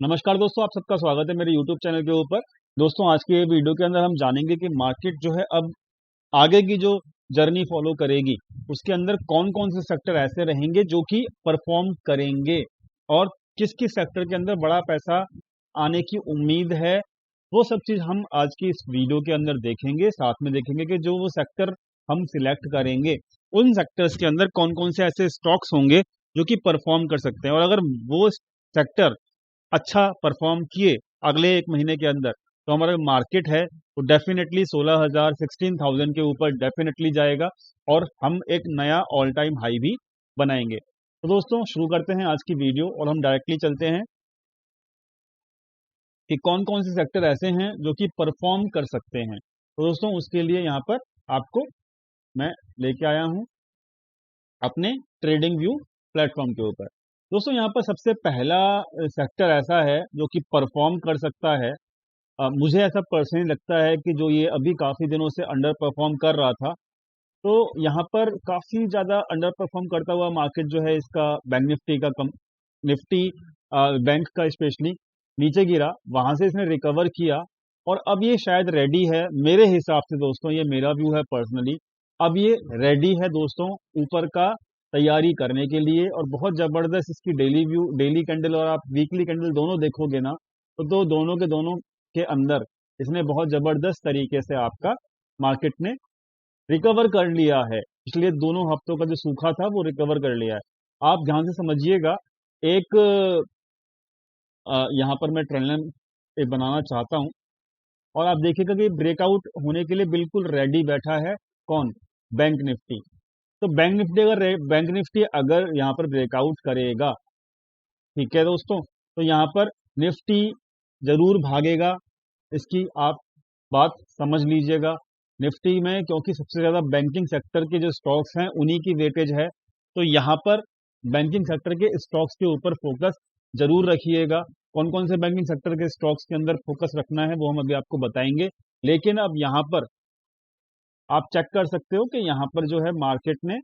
नमस्कार दोस्तों, आप सबका स्वागत है मेरे YouTube चैनल के ऊपर। दोस्तों, आज के वीडियो के अंदर हम जानेंगे कि मार्केट जो है अब आगे की जो जर्नी फॉलो करेगी, उसके अंदर कौन कौन से सेक्टर ऐसे रहेंगे जो कि परफॉर्म करेंगे और किस किस सेक्टर के अंदर बड़ा पैसा आने की उम्मीद है। वो सब चीज़ हम आज की इस वीडियो के अंदर देखेंगे। साथ में देखेंगे कि जो वो सेक्टर हम सिलेक्ट करेंगे, उन सेक्टर्स के अंदर कौन कौन से ऐसे स्टॉक्स होंगे जो कि परफॉर्म कर सकते हैं। और अगर वो सेक्टर अच्छा परफॉर्म किए अगले एक महीने के अंदर, तो हमारा मार्केट है वो डेफिनेटली 16,000 16,000 के ऊपर डेफिनेटली जाएगा और हम एक नया ऑल टाइम हाई भी बनाएंगे। तो दोस्तों, शुरू करते हैं आज की वीडियो और हम डायरेक्टली चलते हैं कि कौन कौन से सेक्टर ऐसे हैं जो कि परफॉर्म कर सकते हैं। तो दोस्तों, उसके लिए यहाँ पर आपको मैं लेके आया हूँ अपने ट्रेडिंग व्यू प्लेटफॉर्म के ऊपर। दोस्तों, यहाँ पर सबसे पहला सेक्टर ऐसा है जो कि परफॉर्म कर सकता है। मुझे ऐसा पर्सनली लगता है कि जो ये अभी काफ़ी दिनों से अंडर परफॉर्म कर रहा था, तो यहाँ पर काफ़ी ज़्यादा अंडर परफॉर्म करता हुआ मार्केट जो है इसका बैंक निफ्टी का कम निफ्टी बैंक का स्पेशली नीचे गिरा, वहाँ से इसने रिकवर किया और अब ये शायद रेडी है मेरे हिसाब से। दोस्तों, ये मेरा व्यू है पर्सनली। अब ये रेडी है दोस्तों ऊपर का तैयारी करने के लिए और बहुत ज़बरदस्त इसकी डेली कैंडल और आप वीकली कैंडल दोनों देखोगे ना, तो दोनों के दोनों के अंदर इसने बहुत जबरदस्त तरीके से आपका मार्केट ने रिकवर कर लिया है। इसलिए दोनों हफ्तों का जो सूखा था वो रिकवर कर लिया है। आप ध्यान से समझिएगा। एक यहाँ पर मैं ट्रेंड लाइन एक बनाना चाहता हूँ और आप देखिएगा कि ब्रेकआउट होने के लिए बिल्कुल रेडी बैठा है। कौन? Bank Nifty. तो बैंक निफ्टी अगर यहाँ पर ब्रेकआउट करेगा, ठीक है दोस्तों, तो यहाँ पर निफ्टी जरूर भागेगा। इसकी आप बात समझ लीजिएगा। निफ्टी में क्योंकि सबसे ज़्यादा बैंकिंग सेक्टर के जो स्टॉक्स हैं उन्हीं की वेटेज है, तो यहाँ पर बैंकिंग सेक्टर के स्टॉक्स के ऊपर फोकस जरूर रखिएगा। कौन कौन से बैंकिंग सेक्टर के स्टॉक्स के अंदर फोकस रखना है वो हम अभी आपको बताएंगे। लेकिन अब यहाँ पर आप चेक कर सकते हो कि यहाँ पर जो है मार्केट ने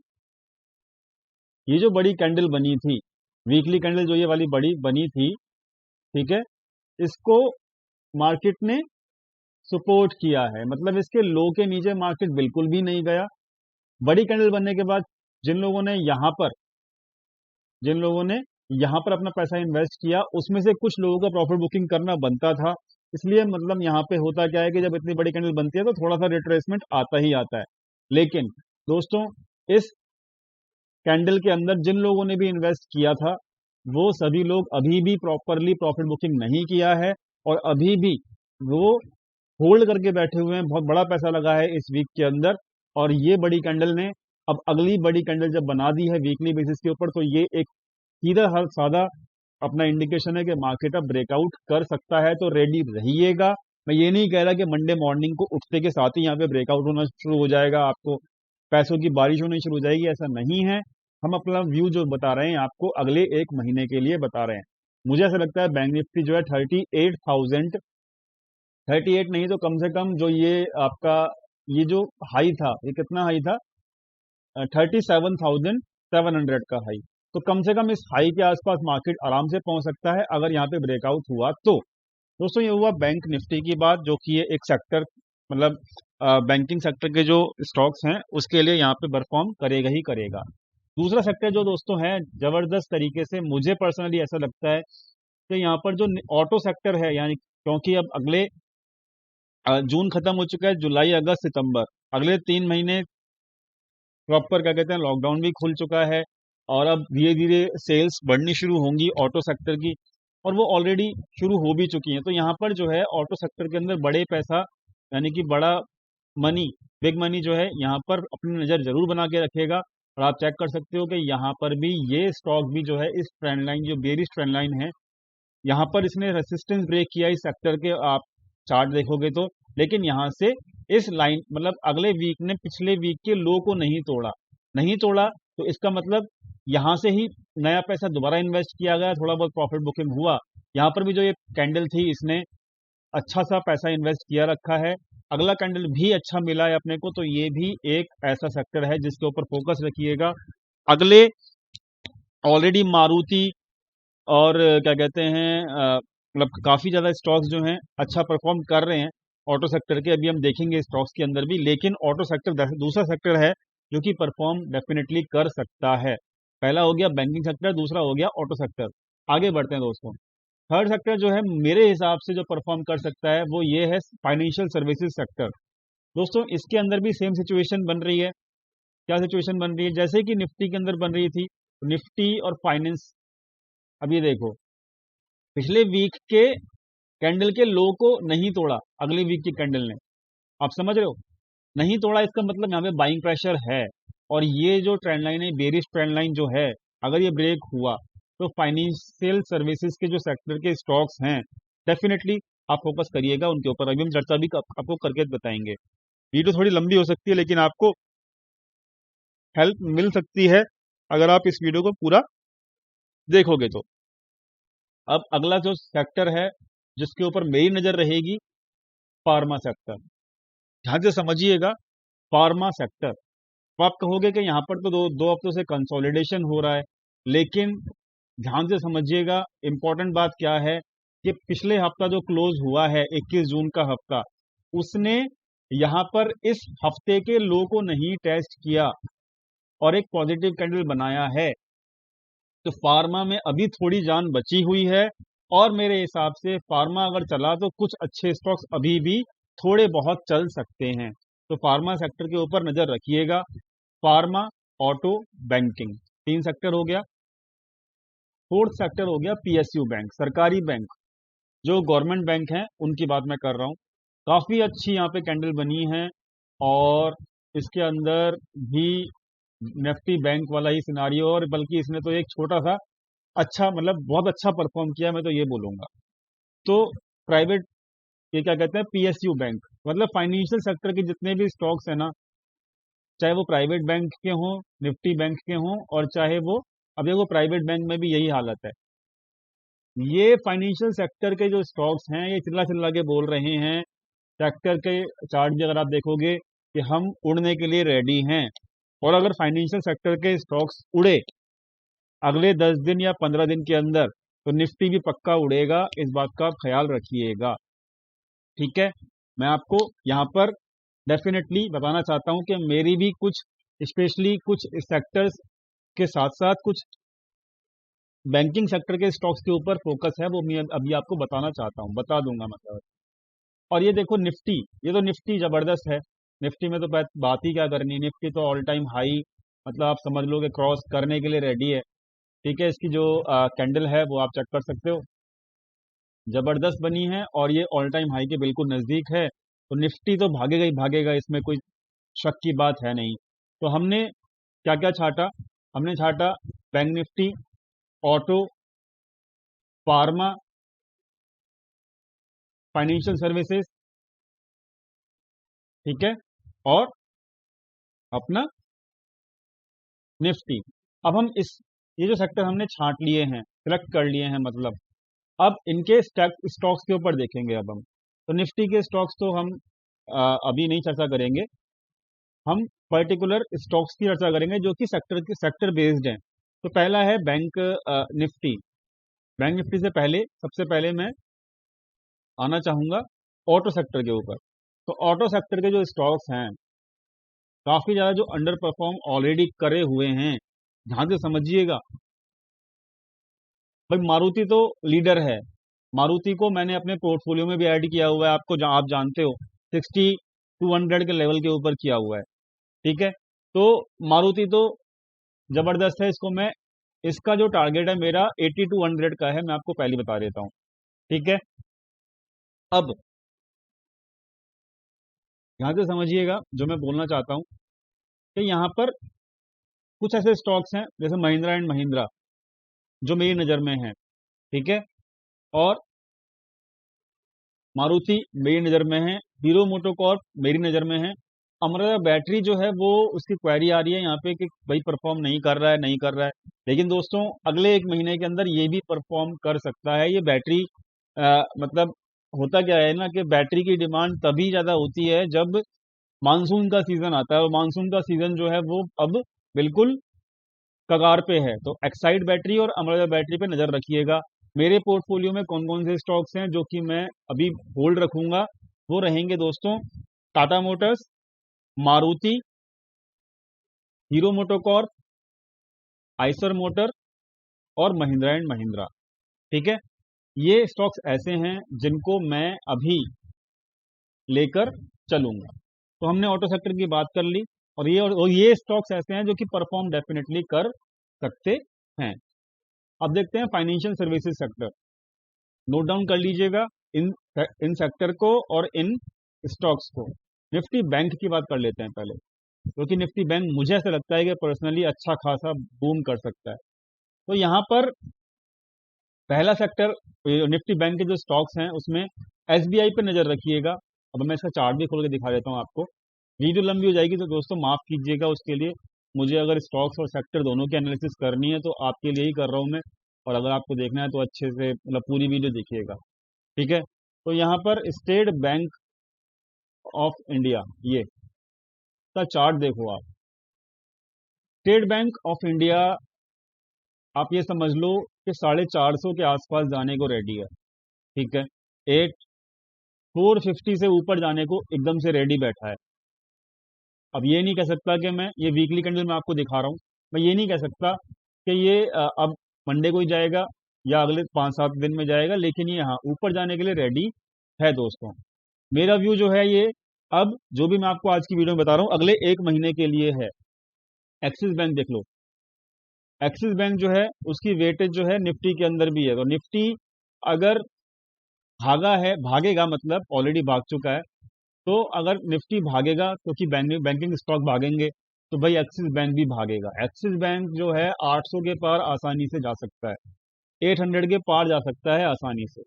ये जो बड़ी कैंडल बनी थी, वीकली कैंडल जो ये वाली बड़ी बनी थी, ठीक है, इसको मार्केट ने सपोर्ट किया है। मतलब इसके लो के नीचे मार्केट बिल्कुल भी नहीं गया। बड़ी कैंडल बनने के बाद जिन लोगों ने यहाँ पर जिन लोगों ने यहाँ पर अपना पैसा इन्वेस्ट किया, उसमें से कुछ लोगों का प्रॉफिट बुकिंग करना बनता था। इसलिए मतलब यहाँ पे होता क्या है कि जब इतनी बड़ी कैंडल बनती है तो थोड़ा सा रिट्रेसमेंट आता ही आता है। लेकिन दोस्तों, इस कैंडल के अंदर जिन लोगों ने भी इन्वेस्ट किया था, वो सभी लोग अभी भी प्रॉपरली प्रॉफिट बुकिंग नहीं किया है और अभी भी वो होल्ड करके बैठे हुए हैं। बहुत बड़ा पैसा लगा है इस वीक के अंदर और ये बड़ी कैंडल ने अब अगली बड़ी कैंडल जब बना दी है वीकली बेसिस के ऊपर, तो ये एक सीधा हर सादा अपना इंडिकेशन है कि मार्केट अब ब्रेकआउट कर सकता है। तो रेडी रहिएगा। मैं ये नहीं कह रहा कि मंडे मॉर्निंग को उठते के साथ ही यहाँ पे ब्रेकआउट होना शुरू हो जाएगा, आपको पैसों की बारिश होनी शुरू हो जाएगी, ऐसा नहीं है। हम अपना व्यू जो बता रहे हैं आपको अगले एक महीने के लिए बता रहे हैं। मुझे ऐसा लगता है बैंक निफ्टी जो है 38,000, 38 नहीं तो कम से कम जो ये आपका ये जो हाई था, ये कितना हाई था? 37,700 का हाई। तो कम से कम इस हाई के आसपास मार्केट आराम से पहुंच सकता है अगर यहाँ पे ब्रेकआउट हुआ तो। दोस्तों, ये हुआ बैंक निफ्टी की बात, जो कि ये एक सेक्टर मतलब बैंकिंग सेक्टर के जो स्टॉक्स हैं उसके लिए यहाँ पे परफॉर्म करेगा ही करेगा। दूसरा सेक्टर जो दोस्तों है जबरदस्त तरीके से, मुझे पर्सनली ऐसा लगता है कि यहाँ पर जो ऑटो सेक्टर है, यानी क्योंकि अब अगले जून खत्म हो चुका है, जुलाई अगस्त सितंबर अगले 3 महीने प्रॉपर क्या कहते हैं लॉकडाउन भी खुल चुका है और अब धीरे धीरे सेल्स बढ़नी शुरू होंगी ऑटो सेक्टर की, और वो ऑलरेडी शुरू हो भी चुकी हैं। तो यहाँ पर जो है ऑटो सेक्टर के अंदर बड़े पैसा यानी कि बड़ा मनी, बिग मनी जो है यहाँ पर अपनी नज़र जरूर बना के रखेगा। और आप चेक कर सकते हो कि यहाँ पर भी ये स्टॉक भी जो है इस ट्रेंड लाइन, जो बेरिश ट्रेंड लाइन है, यहाँ पर इसने रेसिस्टेंस ब्रेक किया इस सेक्टर के, आप चार्ट देखोगे तो। लेकिन यहाँ से इस लाइन मतलब अगले वीक ने पिछले वीक के लो को नहीं तोड़ा, तो इसका मतलब यहाँ से ही नया पैसा दोबारा इन्वेस्ट किया गया, थोड़ा बहुत प्रॉफिट बुकिंग हुआ। यहाँ पर भी जो ये कैंडल थी इसने अच्छा सा पैसा इन्वेस्ट किया रखा है, अगला कैंडल भी अच्छा मिला है अपने को। तो ये भी एक ऐसा सेक्टर है जिसके ऊपर फोकस रखिएगा। अगले ऑलरेडी मारुति और क्या कहते हैं मतलब काफ़ी ज़्यादा स्टॉक्स जो हैं अच्छा परफॉर्म कर रहे हैं ऑटो सेक्टर के, अभी हम देखेंगे स्टॉक्स के अंदर भी। लेकिन ऑटो सेक्टर दूसरा सेक्टर है जो कि परफॉर्म डेफिनेटली कर सकता है। पहला हो गया बैंकिंग सेक्टर, दूसरा हो गया ऑटो सेक्टर। आगे बढ़ते हैं दोस्तों। थर्ड सेक्टर जो है मेरे हिसाब से जो परफॉर्म कर सकता है वो ये है फाइनेंशियल सर्विसेज सेक्टर। दोस्तों इसके अंदर भी सेम सिचुएशन बन रही है। क्या सिचुएशन बन रही है? जैसे कि निफ्टी के अंदर बन रही थी, निफ्टी और फाइनेंस। अब ये देखो, पिछले वीक के कैंडल के लो को नहीं तोड़ा, अगले वीक की कैंडल ने। आप समझ रहे हो? नहीं तोड़ा, इसका मतलब यहाँ पे बाइंग प्रेशर है। और ये जो ट्रेंड लाइन है, बेरिश ट्रेंड लाइन जो है, अगर ये ब्रेक हुआ तो फाइनेंशियल सर्विसेज के जो सेक्टर के स्टॉक्स हैं, डेफिनेटली आप फोकस करिएगा उनके ऊपर। अभी हम चर्चा भी आपको करके बताएंगे। वीडियो थोड़ी लंबी हो सकती है लेकिन आपको हेल्प मिल सकती है अगर आप इस वीडियो को पूरा देखोगे तो। अब अगला जो सेक्टर है जिसके ऊपर मेरी नजर रहेगी, फार्मा सेक्टर। ध्यान से समझिएगा, फार्मा सेक्टर। तो आप कहोगे कि यहाँ पर तो दो दो हफ्तों से कंसोलिडेशन हो रहा है, लेकिन ध्यान से समझिएगा, इंपॉर्टेंट बात क्या है कि पिछले हफ्ता जो क्लोज हुआ है 21 जून का हफ्ता, उसने यहाँ पर इस हफ्ते के लो को नहीं टेस्ट किया और एक पॉजिटिव कैंडल बनाया है। तो फार्मा में अभी थोड़ी जान बची हुई है और मेरे हिसाब से फार्मा अगर चला तो कुछ अच्छे स्टॉक्स अभी भी थोड़े बहुत चल सकते हैं। तो फार्मा सेक्टर के ऊपर नजर रखिएगा। फार्मा, ऑटो, बैंकिंग, तीन सेक्टर हो गया। फोर्थ सेक्टर हो गया पीएसयू बैंक, सरकारी बैंक। जो गवर्नमेंट बैंक हैं उनकी बात मैं कर रहा हूँ। काफी अच्छी यहाँ पे कैंडल बनी है और इसके अंदर भी निफ्टी बैंक वाला ही सिनारियो, और बल्कि इसने तो एक छोटा सा अच्छा, मतलब बहुत अच्छा परफॉर्म किया, मैं तो ये बोलूंगा। तो प्राइवेट, ये क्या कहते हैं, पीएसयू बैंक, मतलब फाइनेंशियल सेक्टर के जितने भी स्टॉक्स हैं ना, चाहे वो प्राइवेट बैंक के हों, निफ्टी बैंक के हों, और चाहे वो, अब देखो प्राइवेट बैंक में भी यही हालत है। ये फाइनेंशियल सेक्टर के जो स्टॉक्स हैं ये चिल्ला चिल्ला के बोल रहे हैं, सेक्टर के चार्ट भी अगर आप देखोगे कि हम उड़ने के लिए रेडी हैं। और अगर फाइनेंशियल सेक्टर के स्टॉक्स उड़े अगले 10 दिन या 15 दिन के अंदर, तो निफ्टी भी पक्का उड़ेगा, इस बात का आप ख्याल रखिएगा। ठीक है, मैं आपको यहाँ पर डेफिनेटली बताना चाहता हूँ कि मेरी भी कुछ, स्पेशली कुछ सेक्टर्स के साथ साथ कुछ बैंकिंग सेक्टर के स्टॉक्स के ऊपर फोकस है, वो मैं अभी आपको बताना चाहता हूँ, बता दूंगा मतलब। और ये देखो निफ्टी, ये तो निफ्टी जबरदस्त है। निफ्टी में तो बात ही क्या करनी, निफ्टी तो ऑल टाइम हाई, मतलब आप समझ लो कि क्रॉस करने के लिए रेडी है। ठीक है, इसकी जो कैंडल है वो आप चेक कर सकते हो, जबरदस्त बनी है और ये ऑल टाइम हाई के बिल्कुल नजदीक है। तो निफ्टी तो भागेगा ही भागेगा, इसमें कोई शक की बात है नहीं। तो हमने क्या क्या छाटा? हमने छाटा bank Nifty, auto, pharma, financial services, ठीक है, और अपना निफ्टी। अब हम इस, ये जो सेक्टर हमने छांट लिए हैं, सिलेक्ट कर लिए हैं मतलब, अब इनके स्टॉक्स के ऊपर देखेंगे। अब हम तो निफ्टी के स्टॉक्स तो हम अभी नहीं चर्चा करेंगे, हम पर्टिकुलर स्टॉक्स की चर्चा करेंगे जो कि सेक्टर बेस्ड हैं। तो पहला है बैंक निफ्टी। बैंक निफ्टी से पहले, सबसे पहले मैं आना चाहूंगा ऑटो सेक्टर के ऊपर। तो ऑटो सेक्टर के जो स्टॉक्स हैं, काफी ज्यादा जो अंडर परफॉर्म ऑलरेडी करे हुए हैं, ध्यान से समझिएगा। भाई मारुति तो लीडर है, मारुति को मैंने अपने पोर्टफोलियो में भी ऐड किया हुआ है, आपको आप जानते हो 60-200 के लेवल के ऊपर किया हुआ है। ठीक है, तो मारुति तो जबरदस्त है, इसको मैं, इसका जो टारगेट है मेरा 80-100 का है, मैं आपको पहले बता देता हूँ। ठीक है, अब ध्यान से समझिएगा जो मैं बोलना चाहता हूँ कि यहाँ पर कुछ ऐसे स्टॉक्स हैं जैसे महिंद्रा एंड महिंद्रा जो मेरी नज़र में है। ठीक है, और मारुति मेरी नज़र में है, हीरो मोटोकॉर्प मेरी नज़र में है। अमरा बैटरी जो है वो, उसकी क्वेरी आ रही है यहाँ पे कि भाई परफॉर्म नहीं कर रहा है, नहीं कर रहा है। लेकिन दोस्तों अगले एक महीने के अंदर ये भी परफॉर्म कर सकता है। ये बैटरी मतलब होता क्या है ना कि बैटरी की डिमांड तभी ज़्यादा होती है जब मानसून का सीजन आता है, और मानसून का सीजन जो है वो अब बिल्कुल कगार पे है। तो एक्साइड बैटरी और अमरा बैटरी पे नज़र रखिएगा। मेरे पोर्टफोलियो में कौन कौन से स्टॉक्स हैं जो कि मैं अभी होल्ड रखूंगा, वो रहेंगे दोस्तों, Tata Motors, Maruti, hero MotoCorp, Eicher motor और महिंद्रा एंड महिंद्रा। ठीक है, ये स्टॉक्स ऐसे हैं जिनको मैं अभी लेकर चलूंगा। तो हमने ऑटो सेक्टर की बात कर ली, और ये स्टॉक्स ऐसे हैं जो कि परफॉर्म डेफिनेटली कर सकते हैं। अब देखते हैं financial services sector. Note down कर लीजिएगा इन इन सेक्टर को और इन स्टॉक्स को। निफ्टी बैंक की बात कर लेते हैं पहले, क्योंकि निफ्टी बैंक मुझे ऐसा लगता है कि पर्सनली अच्छा खासा बूम कर सकता है। तो यहाँ पर पहला सेक्टर, निफ्टी बैंक के जो स्टॉक्स हैं उसमें एसबीआई पे नजर रखिएगा। अब मैं इसका चार्ट भी खोल के दिखा देता हूँ आपको। वीडियो लंबी हो जाएगी तो दोस्तों माफ कीजिएगा उसके लिए। मुझे अगर स्टॉक्स और सेक्टर दोनों की एनालिसिस करनी है तो आपके लिए ही कर रहा हूँ मैं, और अगर आपको देखना है तो अच्छे से मतलब पूरी वीडियो देखिएगा। ठीक है, तो यहाँ पर स्टेट बैंक ऑफ इंडिया, ये का चार्ट देखो आप। स्टेट बैंक ऑफ इंडिया, आप ये समझ लो कि 450 के आसपास जाने को रेडी है। ठीक है, 450 से ऊपर जाने को एकदम से रेडी बैठा है। अब ये नहीं कह सकता कि मैं, ये वीकली कैंडल में आपको दिखा रहा हूँ, मैं ये नहीं कह सकता कि ये अब मंडे को ही जाएगा या अगले 5-7 दिन में जाएगा, लेकिन ये यहाँ ऊपर जाने के लिए रेडी है दोस्तों। मेरा व्यू जो है ये, अब जो भी मैं आपको आज की वीडियो में बता रहा हूँ अगले 1 महीने के लिए है। एक्सिस बैंक देख लो, एक्सिस बैंक जो है उसकी वेटेज जो है निफ्टी के अंदर भी है। तो निफ्टी अगर भागा है, भागेगा मतलब ऑलरेडी भाग चुका है, तो अगर निफ्टी भागेगा क्योंकि बैंकिंग स्टॉक भागेंगे, तो भाई एक्सिस बैंक भी भागेगा। एक्सिस बैंक जो है 800 के पार आसानी से जा सकता है, 800 के पार जा सकता है आसानी से।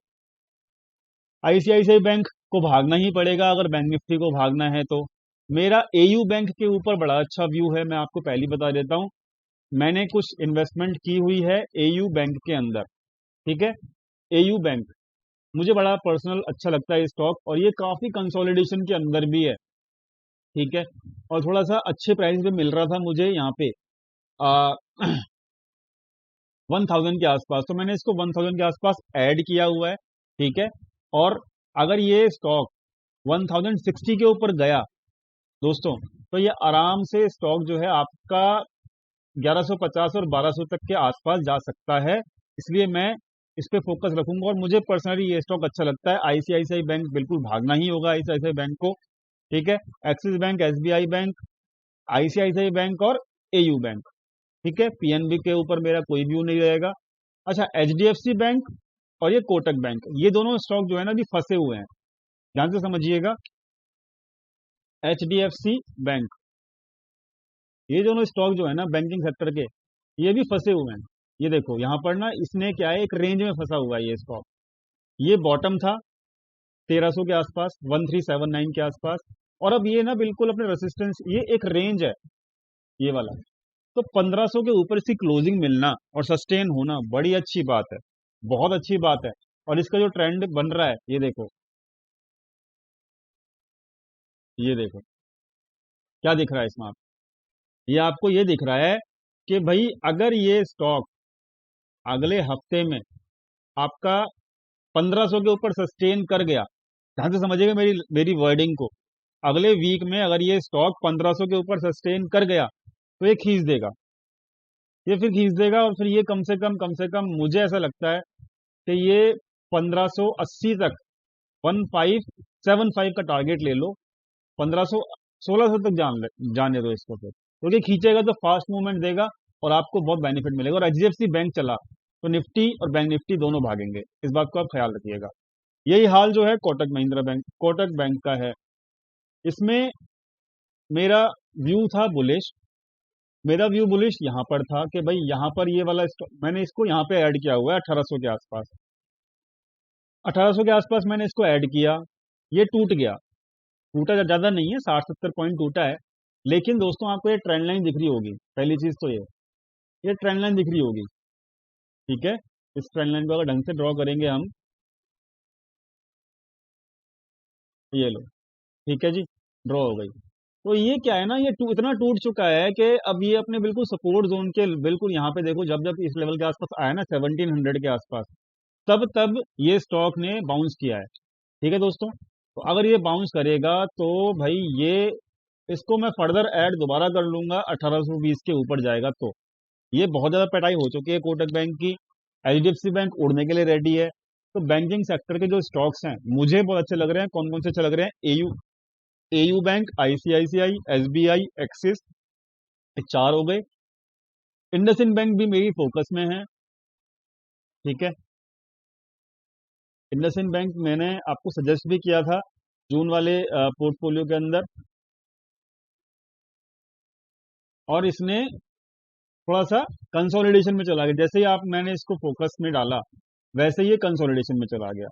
आईसीआईसीआई बैंक को भागना ही पड़ेगा अगर बैंक निफ्टी को भागना है तो। मेरा एयू बैंक के ऊपर बड़ा अच्छा व्यू है, मैं आपको पहले बता देता हूँ। मैंने कुछ इन्वेस्टमेंट की हुई है एयू बैंक के अंदर। ठीक है, एयू बैंक मुझे बड़ा पर्सनल अच्छा लगता है स्टॉक, और ये काफी कंसोलिडेशन के अंदर भी है। ठीक है, और थोड़ा सा अच्छे प्राइस पे मिल रहा था मुझे यहाँ पे 1000 के आसपास, तो मैंने इसको 1000 के आसपास ऐड किया हुआ है। ठीक है, और अगर ये स्टॉक 1060 के ऊपर गया दोस्तों, तो ये आराम से स्टॉक जो है आपका 1150 और 1200 तक के आसपास जा सकता है। इसलिए मैं इस पे फोकस रखूंगा, और मुझे पर्सनली ये स्टॉक अच्छा लगता है। आईसीआईसीआई बैंक बिल्कुल भागना ही होगा, आईसीआईसीआई बैंक को। ठीक है, axis bank, SBI bank, ICICI bank और एयू बैंक। ठीक है, पीएनबी के ऊपर मेरा कोई व्यू नहीं रहेगा। अच्छा, एचडीएफसी बैंक और ये कोटक बैंक, ये दोनों स्टॉक जो है ना अभी फंसे हुए हैं, ध्यान से समझिएगा। एचडीएफसी बैंक, ये दोनों स्टॉक जो है ना बैंकिंग सेक्टर के, ये भी फंसे हुए हैं। ये देखो यहाँ पर ना, इसने क्या है, एक रेंज में फंसा हुआ है ये स्टॉक। ये बॉटम था 1300 के आसपास, 1379 के आसपास, और अब ये ना बिल्कुल अपने रेसिस्टेंस, ये एक रेंज है ये वाला। तो 1500 के ऊपर इसकी क्लोजिंग मिलना और सस्टेन होना बड़ी अच्छी बात है, बहुत अच्छी बात है। और इसका जो ट्रेंड बन रहा है, ये देखो, ये देखो क्या दिख रहा है इसमें आप, ये आपको ये दिख रहा है कि भाई अगर ये स्टॉक अगले हफ्ते में आपका 1500 के ऊपर सस्टेन कर गया, ध्यान से समझिएगा मेरी मेरी वर्डिंग को, अगले वीक में अगर ये स्टॉक 1500 के ऊपर सस्टेन कर गया तो ये खींच देगा, ये फिर खींच देगा, और फिर ये कम से कम मुझे ऐसा लगता है कि ये 1580 तक, 1575 का टारगेट ले लो, 1500 1600 तक जाने दो इसको फिर, क्योंकि खींचेगा तो फास्ट मूवमेंट देगा और आपको बहुत बेनिफिट मिलेगा। और एचडीएफसी बैंक चला तो निफ्टी और बैंक निफ्टी दोनों भागेंगे, इस बात को आप ख्याल रखिएगा। यही हाल जो है कोटक महिंद्रा बैंक, कोटक बैंक का है। इसमें मेरा व्यू था बुलिश, मेरा व्यू बुलिश यहाँ पर था कि भाई यहाँ पर ये वाला मैंने इसको यहाँ पे ऐड किया हुआ है 1800 के आसपास, 1800 के आसपास मैंने इसको ऐड किया। ये टूट गया, टूटा ज्यादा नहीं है, 60-70 पॉइंट टूटा है। लेकिन दोस्तों आपको ये ट्रेंड लाइन दिख रही होगी, पहली चीज तो ये ट्रेंड लाइन दिख रही होगी। ठीक है, इस ट्रेंड लाइन को अगर ढंग से ड्रॉ करेंगे हम, ये लो, ठीक है जी, ड्रॉ हो गई। तो ये क्या है ना, ये इतना टूट चुका है कि अब ये अपने बिल्कुल सपोर्ट जोन के बिल्कुल यहाँ पे देखो, जब जब इस लेवल के आसपास आया ना 1700 के आसपास, तब तब ये स्टॉक ने बाउंस किया है। ठीक है दोस्तों, तो अगर ये बाउंस करेगा तो भाई ये इसको मैं फर्दर ऐड दोबारा कर लूंगा, 1820 के ऊपर जाएगा तो। ये बहुत ज़्यादा पिटाई हो चुकी है कोटक बैंक की। एचडीएफसी बैंक उड़ने के लिए रेडी है। तो बैंकिंग सेक्टर के जो स्टॉक्स हैं मुझे बहुत अच्छे लग रहे हैं। कौन कौन से अच्छे लग रहे हैं? AU AU bank, ICICI, SBI, axis, ये चार हो गए। इंडसइंड बैंक भी मेरी फोकस में है। ठीक है, इंडसइंड बैंक मैंने आपको सजेस्ट भी किया था जून वाले पोर्टफोलियो के अंदर, और इसने थोड़ा सा कंसोलिडेशन में चला गया। जैसे ही आप मैंने इसको फोकस में डाला वैसे ही ये कंसोलिडेशन में चला गया।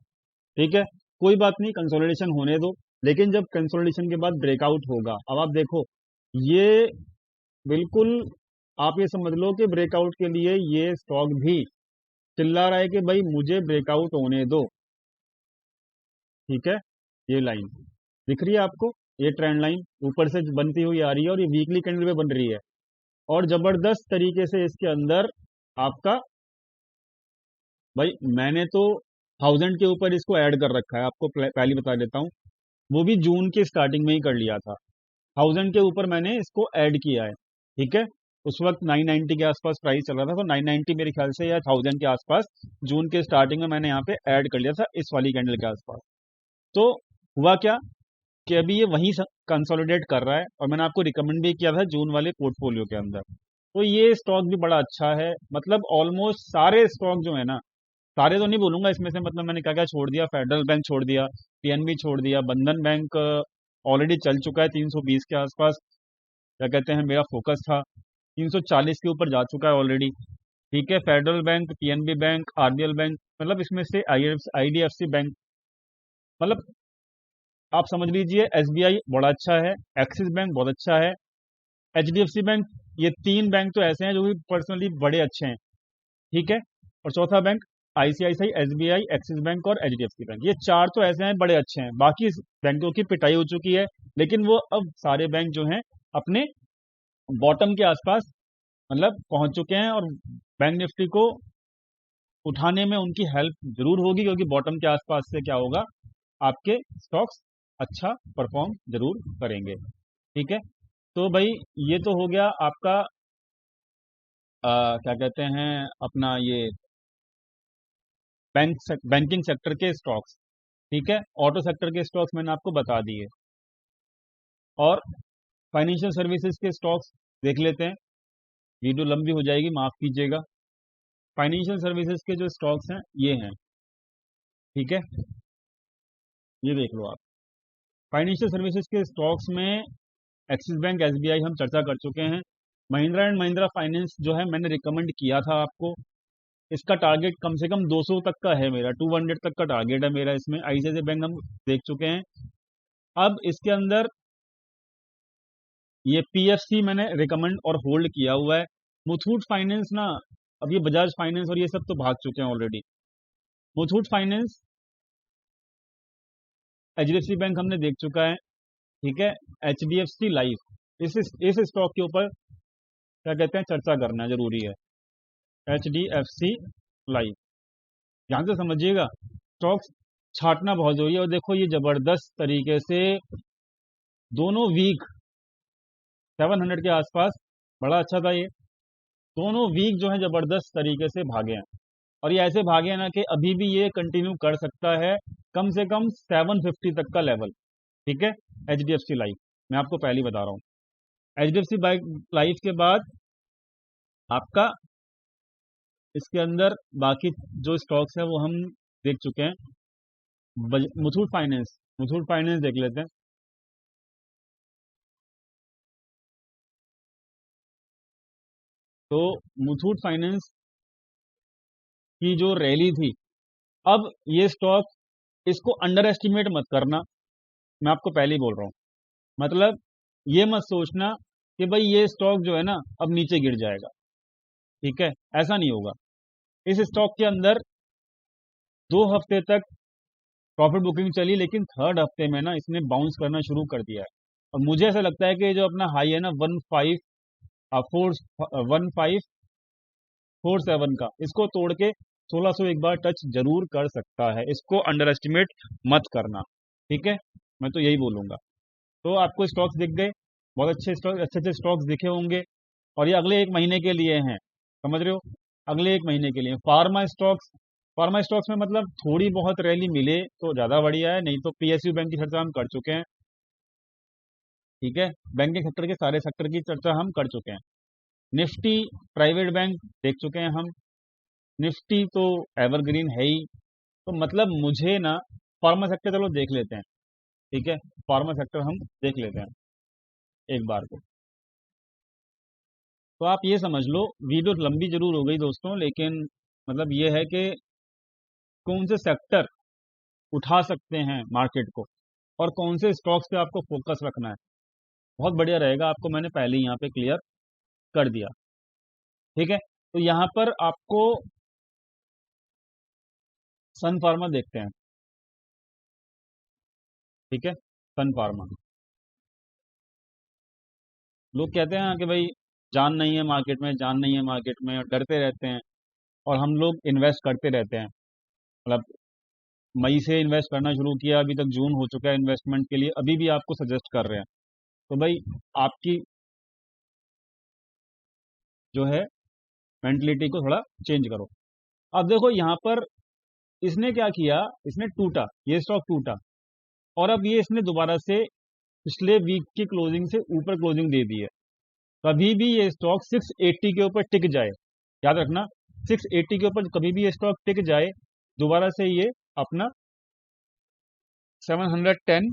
ठीक है, कोई बात नहीं, कंसोलिडेशन होने दो। लेकिन जब कंसोलिडेशन के बाद ब्रेकआउट होगा, अब आप देखो ये बिल्कुल, आप ये समझ लो कि ब्रेकआउट के लिए ये स्टॉक भी चिल्ला रहा है कि भाई मुझे ब्रेकआउट होने दो। ठीक है, ये लाइन दिख रही है आपको, ये ट्रेंड लाइन ऊपर से बनती हुई आ रही है और ये वीकली कैंडल पे बन रही है, और जबरदस्त तरीके से इसके अंदर आपका, भाई मैंने तो 1000 के ऊपर इसको ऐड कर रखा है, आपको पहले बता देता हूँ। वो भी जून के स्टार्टिंग में ही कर लिया था। 1000 के ऊपर मैंने इसको ऐड किया है। ठीक है, उस वक्त 990 के आसपास प्राइस चल रहा था, तो 990 मेरे ख्याल से या 1000 के आसपास जून के स्टार्टिंग में मैंने यहाँ पे ऐड कर लिया था इस वाली कैंडल के आसपास। तो हुआ क्या कि अभी ये वहीं कंसोलिडेट कर रहा है, और मैंने आपको रिकमेंड भी किया था जून वाले पोर्टफोलियो के अंदर। तो ये स्टॉक भी बड़ा अच्छा है। मतलब ऑलमोस्ट सारे स्टॉक जो है ना, सारे तो नहीं बोलूंगा इसमें से, मतलब मैंने क्या क्या छोड़ दिया, फेडरल बैंक छोड़ दिया, पीएनबी छोड़ दिया, बंधन बैंक ऑलरेडी चल चुका है 320 के आसपास, क्या कहते हैं, मेरा फोकस था 340 के ऊपर जा चुका है ऑलरेडी। ठीक है, federal bank, PNB bank, RBL bank, मतलब इसमें से आईडीएफसी बैंक, मतलब आप समझ लीजिए एसबीआई बड़ा अच्छा है, एक्सिस बैंक बहुत अच्छा है, एचडीएफसी बैंक, ये तीन बैंक तो ऐसे हैं जो भी पर्सनली बड़े अच्छे हैं। ठीक है, और चौथा bank ICICI, SBI, axis bank और एचडीएफसी बैंक, ये चार तो ऐसे हैं बड़े अच्छे हैं। बाकी बैंकों की पिटाई हो चुकी है, लेकिन वो अब सारे बैंक जो हैं अपने बॉटम के आसपास मतलब पहुंच चुके हैं, और बैंक निफ्टी को उठाने में उनकी हेल्प जरूर होगी, क्योंकि बॉटम के आसपास से क्या होगा, आपके स्टॉक्स अच्छा परफॉर्म जरूर करेंगे। ठीक है, तो भाई ये तो हो गया आपका क्या कहते हैं अपना ये बैंकिंग सेक्टर के स्टॉक्स। ठीक है, ऑटो सेक्टर के स्टॉक्स मैंने आपको बता दिए, और फाइनेंशियल सर्विसेज के स्टॉक्स देख लेते हैं। वीडियो लंबी हो जाएगी, माफ कीजिएगा। फाइनेंशियल सर्विसेज के जो स्टॉक्स हैं ये हैं। ठीक है, ये देख लो आप, फाइनेंशियल सर्विसेज के स्टॉक्स में एक्सिस बैंक, एसबीआई हम चर्चा कर चुके हैं। महिंद्रा एंड महिंद्रा फाइनेंस जो है मैंने रिकमेंड किया था आपको, इसका टारगेट कम से कम 200 तक का है मेरा, 200 तक का टारगेट है मेरा इसमें। आईसीआईसीआई बैंक हम देख चुके हैं। अब इसके अंदर ये पीएफसी मैंने रिकमेंड और होल्ड किया हुआ है। मुथूट फाइनेंस ना, अब ये बजाज फाइनेंस और ये सब तो भाग चुके हैं already. Muthoot finance, HDFC bank हमने देख चुका है। ठीक है, एचडीएफसी लाइफ, इस स्टॉक के ऊपर क्या कहते हैं चर्चा करना जरूरी है। एचडीएफसी लाइफ, ध्यान से समझिएगा, स्टॉक्स छांटना बहुत जरूरी है। और देखो ये जबरदस्त तरीके से दोनों वीक 700 के आसपास, बड़ा अच्छा था ये, दोनों वीक जो है जबरदस्त तरीके से भागे हैं। और ये ऐसे भागे हैं ना कि अभी भी ये कंटिन्यू कर सकता है कम से कम 750 तक का लेवल। ठीक है, एचडीएफसी लाइफ मैं आपको पहले ही बता रहा हूँ। एचडीएफसी लाइफ के बाद आपका इसके अंदर बाकी जो स्टॉक्स है वो हम देख चुके हैं। मुथूट फाइनेंस, मुथूट फाइनेंस देख लेते हैं। तो मुथूट फाइनेंस की जो रैली थी, अब ये स्टॉक, इसको अंडर एस्टिमेट मत करना, मैं आपको पहले ही बोल रहा हूँ। मतलब ये मत सोचना कि भाई ये स्टॉक जो है ना अब नीचे गिर जाएगा। ठीक है, ऐसा नहीं होगा। इस स्टॉक के अंदर 2 हफ्ते तक प्रॉफिट बुकिंग चली, लेकिन थर्ड हफ्ते में ना इसने बाउंस करना शुरू कर दिया है। और मुझे ऐसा लगता है कि जो अपना हाई है ना 1547 का, इसको तोड़ के 1600 एक बार टच जरूर कर सकता है, इसको अंडर एस्टिमेट मत करना। ठीक है, मैं तो यही बोलूंगा। तो आपको स्टॉक्स दिख गए, बहुत अच्छे स्टॉक, अच्छे अच्छे स्टॉक्स दिखे होंगे, और ये अगले एक महीने के लिए हैं, समझ रहे हो, अगले एक महीने के लिए। फार्मा स्टॉक्स में मतलब थोड़ी बहुत रैली मिले तो ज़्यादा बढ़िया है, नहीं तो पीएसयू बैंक की चर्चा हम कर चुके हैं। ठीक है, बैंकिंग सेक्टर के सारे सेक्टर की चर्चा हम कर चुके हैं। निफ्टी प्राइवेट बैंक देख चुके हैं हम। निफ्टी तो एवरग्रीन है ही। तो मतलब मुझे ना फार्मा सेक्टर चलो देख लेते हैं। ठीक है, फार्मा सेक्टर हम देख लेते हैं एक बार को। तो आप ये समझ लो, वीडियो लंबी जरूर हो गई दोस्तों, लेकिन मतलब ये है कि कौन से सेक्टर उठा सकते हैं मार्केट को, और कौन से स्टॉक्स पे आपको फोकस रखना है, बहुत बढ़िया रहेगा। आपको मैंने पहले ही यहाँ पे क्लियर कर दिया। ठीक है, तो यहाँ पर आपको सन फार्मा देखते हैं। ठीक है, सन फार्मा, लोग कहते हैं कि भाई जान नहीं है मार्केट में, जान नहीं है मार्केट में, और डरते रहते हैं, और हम लोग इन्वेस्ट करते रहते हैं। मतलब मई से इन्वेस्ट करना शुरू किया, अभी तक जून हो चुका है इन्वेस्टमेंट के लिए, अभी भी आपको सजेस्ट कर रहे हैं। तो भाई आपकी जो है मेंटलिटी को थोड़ा चेंज करो। अब देखो यहाँ पर इसने क्या किया, इसने टूटा, ये स्टॉक टूटा, और अब ये इसने दोबारा से पिछले वीक की क्लोजिंग से ऊपर क्लोजिंग दे दी है। कभी भी ये स्टॉक 680 के ऊपर टिक जाए, याद रखना, 680 के ऊपर कभी भी ये स्टॉक टिक जाए, दोबारा से ये अपना 710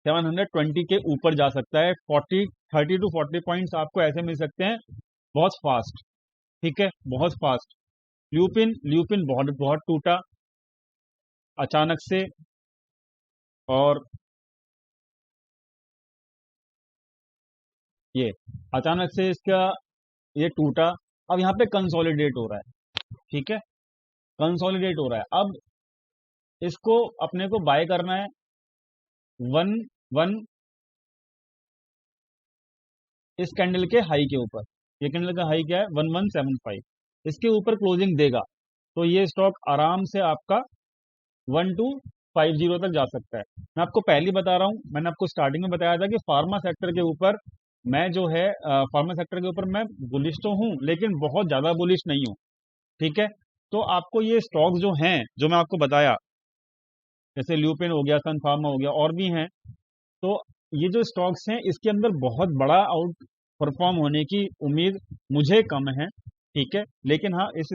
720 के ऊपर जा सकता है। 30 टू 40 पॉइंट्स आपको ऐसे मिल सकते हैं, बहुत फास्ट। ठीक है, बहुत फास्ट। ल्यूपिन ल्यूपिन बहुत बहुत टूटा अचानक से, और ये अचानक से इसका ये टूटा, अब यहाँ पे कंसोलिडेट हो रहा है। ठीक है, कंसोलिडेट हो रहा है। अब इसको अपने को बाय करना है वन वन इस कैंडल के हाई के ऊपर। ये कैंडल का हाई क्या है, 1175, इसके ऊपर क्लोजिंग देगा तो ये स्टॉक आराम से आपका 1250 तक जा सकता है। मैं आपको पहले ही बता रहा हूँ, मैंने आपको स्टार्टिंग में बताया था कि फार्मा सेक्टर के ऊपर मैं जो है फार्मा सेक्टर के ऊपर मैं बुलिश तो हूँ, लेकिन बहुत ज़्यादा बुलिश नहीं हूँ। ठीक है, तो आपको ये स्टॉक जो हैं, जो मैं आपको बताया, जैसे ल्यूपिन हो गया, सन फार्मा हो गया, और भी हैं, तो ये जो स्टॉक्स हैं इसके अंदर बहुत बड़ा आउट परफॉर्म होने की उम्मीद मुझे कम है। ठीक है, लेकिन हाँ, इस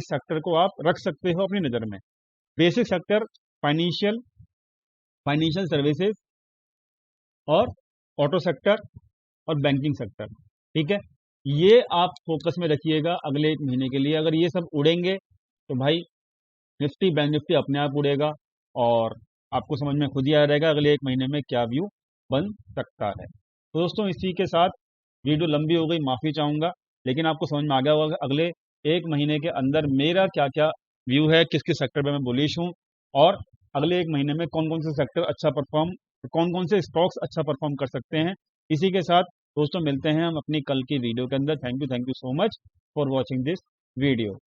सेक्टर को आप रख सकते हो अपनी नज़र में। Basic sector, financial financial services, और ऑटो सेक्टर, और बैंकिंग सेक्टर। ठीक है, ये आप फोकस में रखिएगा अगले एक महीने के लिए। अगर ये सब उड़ेंगे तो भाई निफ्टी बैंक निफ्टी अपने आप उड़ेगा, और आपको समझ में खुद ही आ जाएगा अगले एक महीने में क्या व्यू बन सकता है। तो दोस्तों, इसी के साथ वीडियो लंबी हो गई, माफ़ी चाहूँगा, लेकिन आपको समझ में आ गया होगा कि अगले एक महीने के अंदर मेरा क्या क्या व्यू है, किस किस सेक्टर पे मैं बुलिश हूँ, और अगले एक महीने में कौन कौन से सेक्टर अच्छा परफॉर्म, कौन कौन से स्टॉक्स अच्छा परफॉर्म कर सकते हैं। इसी के साथ दोस्तों मिलते हैं हम अपनी कल की वीडियो के अंदर। Thank you so much for watching this video.